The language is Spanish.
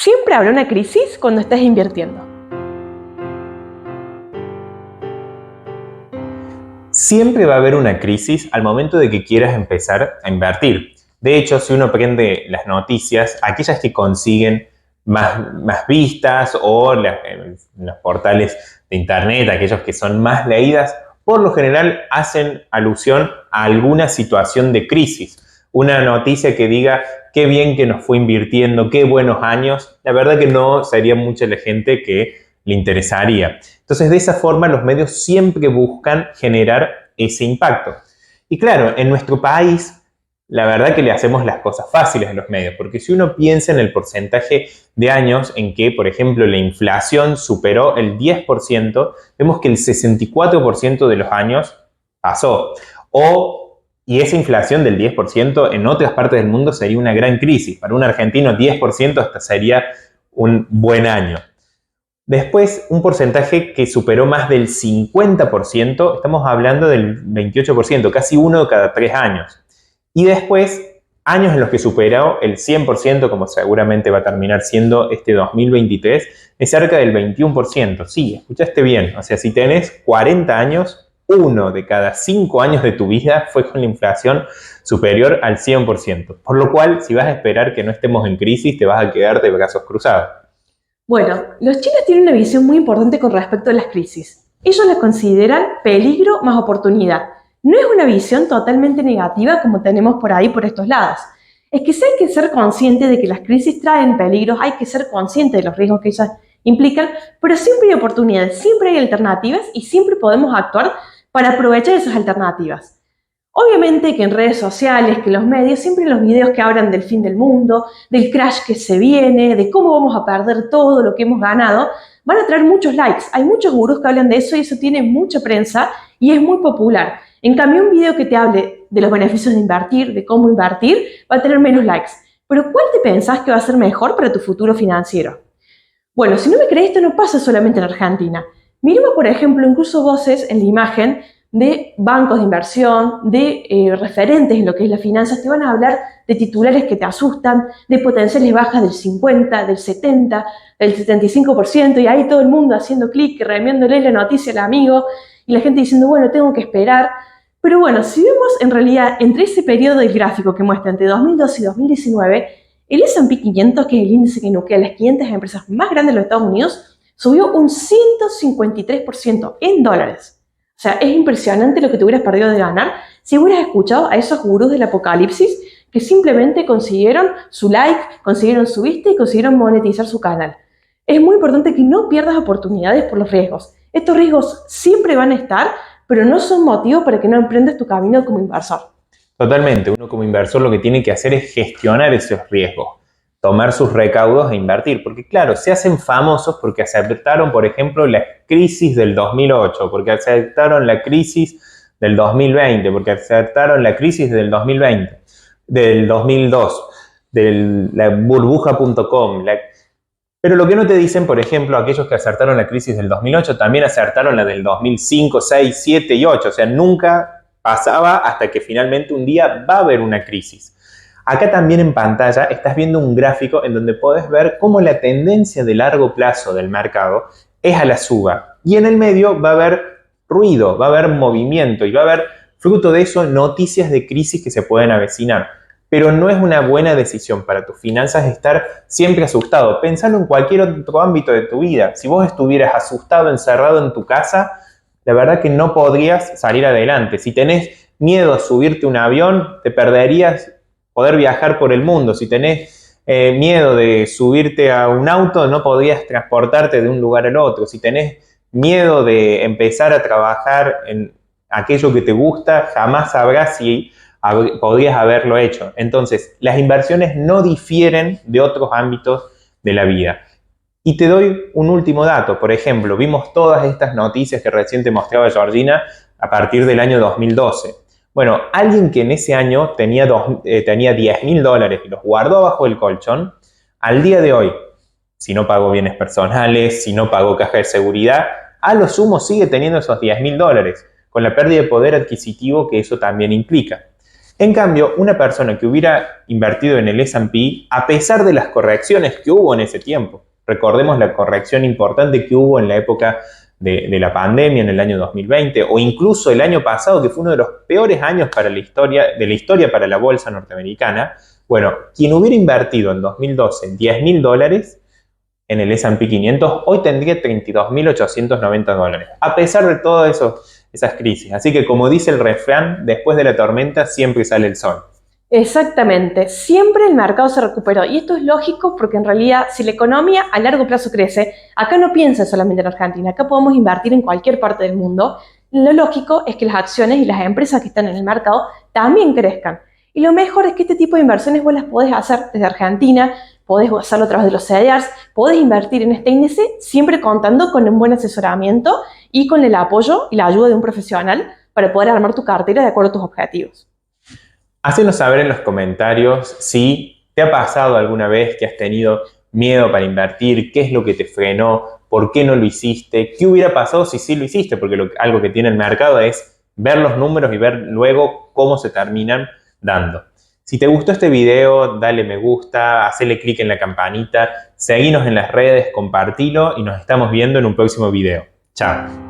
Siempre habrá una crisis cuando estás invirtiendo. Siempre va a haber una crisis al momento de que quieras empezar a invertir. De hecho, si uno prende las noticias, aquellas que consiguen más vistas o los portales de internet, aquellos que son más leídas, por lo general hacen alusión a alguna situación de crisis. Una noticia que diga qué bien que nos fue invirtiendo, qué buenos años, la verdad que no sería mucha la gente que le interesaría. Entonces, de esa forma, los medios siempre buscan generar ese impacto. Y claro, en nuestro país, la verdad que le hacemos las cosas fáciles a los medios, porque si uno piensa en el porcentaje de años en que, por ejemplo, la inflación superó el 10%, vemos que el 64% de los años pasó. Y esa inflación del 10% en otras partes del mundo sería una gran crisis. Para un argentino, 10% hasta sería un buen año. Después, un porcentaje que superó más del 50%, estamos hablando del 28%, casi uno cada 3 años. Y después, años en los que superó el 100%, como seguramente va a terminar siendo este 2023, es cerca del 21%. Sí, escuchaste bien. O sea, si tenés 40 años, uno de cada 5 años de tu vida fue con la inflación superior al 100%. Por lo cual, si vas a esperar que no estemos en crisis, te vas a quedar de brazos cruzados. Bueno, los chinos tienen una visión muy importante con respecto a las crisis. Ellos las consideran peligro más oportunidad. No es una visión totalmente negativa como tenemos por ahí por estos lados. Es que sí hay que ser consciente de que las crisis traen peligros, hay que ser consciente de los riesgos que ellas implican, pero siempre hay oportunidades, siempre hay alternativas y siempre podemos actuar para aprovechar esas alternativas. Obviamente que en redes sociales, que en los medios, siempre los videos que hablan del fin del mundo, del crash que se viene, de cómo vamos a perder todo lo que hemos ganado, van a traer muchos likes. Hay muchos gurús que hablan de eso y eso tiene mucha prensa y es muy popular. En cambio, un video que te hable de los beneficios de invertir, de cómo invertir, va a tener menos likes. Pero ¿cuál te pensás que va a ser mejor para tu futuro financiero? Bueno, si no me crees, esto no pasa solamente en Argentina. Miremos, por ejemplo, incluso voces en la imagen de bancos de inversión, de referentes en lo que es las finanzas, te van a hablar de titulares que te asustan, de potenciales bajas del 50, del 70, del 75%, y ahí todo el mundo haciendo clic, reenviándole la noticia al amigo, y la gente diciendo, bueno, tengo que esperar. Pero bueno, si vemos en realidad entre ese periodo del gráfico que muestra entre 2012 y 2019, el S&P 500, que es el índice que nuclea las 500 empresas más grandes de los Estados Unidos, subió un 153% en dólares. O sea, es impresionante lo que te hubieras perdido de ganar si hubieras escuchado a esos gurús del apocalipsis que simplemente consiguieron su like, consiguieron su vista y consiguieron monetizar su canal. Es muy importante que no pierdas oportunidades por los riesgos. Estos riesgos siempre van a estar, pero no son motivo para que no emprendas tu camino como inversor. Totalmente, uno como inversor lo que tiene que hacer es gestionar esos riesgos, tomar sus recaudos e invertir, porque claro, se hacen famosos porque aceptaron, por ejemplo, la crisis del 2008, porque aceptaron la crisis del 2020, porque aceptaron la crisis del 2020, del 2002, de la burbuja.com. Pero lo que no te dicen, por ejemplo, aquellos que acertaron la crisis del 2008, también acertaron la del 2005, 6, 7 y 8, o sea, nunca pasaba hasta que finalmente un día va a haber una crisis. Acá también en pantalla estás viendo un gráfico en donde podés ver cómo la tendencia de largo plazo del mercado es a la suba. Y en el medio va a haber ruido, va a haber movimiento y va a haber, fruto de eso, noticias de crisis que se pueden avecinar. Pero no es una buena decisión para tus finanzas estar siempre asustado. Pensalo en cualquier otro ámbito de tu vida. Si vos estuvieras asustado, encerrado en tu casa, la verdad que no podrías salir adelante. Si tenés miedo a subirte a un avión, te perderías poder viajar por el mundo. Si tenés miedo de subirte a un auto, no podrías transportarte de un lugar al otro. Si tenés miedo de empezar a trabajar en aquello que te gusta, jamás sabrás si podrías haberlo hecho. Entonces, las inversiones no difieren de otros ámbitos de la vida. Y te doy un último dato. Por ejemplo, vimos todas estas noticias que recién te mostraba Georgina a partir del año 2012. Bueno, alguien que en ese año tenía $10.000 y los guardó abajo del colchón, al día de hoy, si no pagó bienes personales, si no pagó caja de seguridad, a lo sumo sigue teniendo esos $10.000, con la pérdida de poder adquisitivo que eso también implica. En cambio, una persona que hubiera invertido en el S&P, a pesar de las correcciones que hubo en ese tiempo, recordemos la corrección importante que hubo en la época de la pandemia, en el año 2020, o incluso el año pasado, que fue uno de los peores años para la historia para la bolsa norteamericana. Bueno, quien hubiera invertido en 2012 $10.000 en el S&P 500, hoy tendría $32.890, a pesar de todas esas crisis. Así que, como dice el refrán, después de la tormenta siempre sale el sol. Exactamente, siempre el mercado se recuperó y esto es lógico porque en realidad si la economía a largo plazo crece, acá no piensa solamente en Argentina, acá podemos invertir en cualquier parte del mundo. Lo lógico es que las acciones y las empresas que están en el mercado también crezcan. Y lo mejor es que este tipo de inversiones vos las podés hacer desde Argentina, podés hacerlo a través de los CDRs, podés invertir en este índice siempre contando con un buen asesoramiento y con el apoyo y la ayuda de un profesional para poder armar tu cartera de acuerdo a tus objetivos. Hácenos saber en los comentarios si te ha pasado alguna vez que has tenido miedo para invertir, qué es lo que te frenó, por qué no lo hiciste, qué hubiera pasado si sí lo hiciste, porque algo que tiene el mercado es ver los números y ver luego cómo se terminan dando. Si te gustó este video, dale me gusta, hacele clic en la campanita, seguinos en las redes, compartilo y nos estamos viendo en un próximo video. Chao.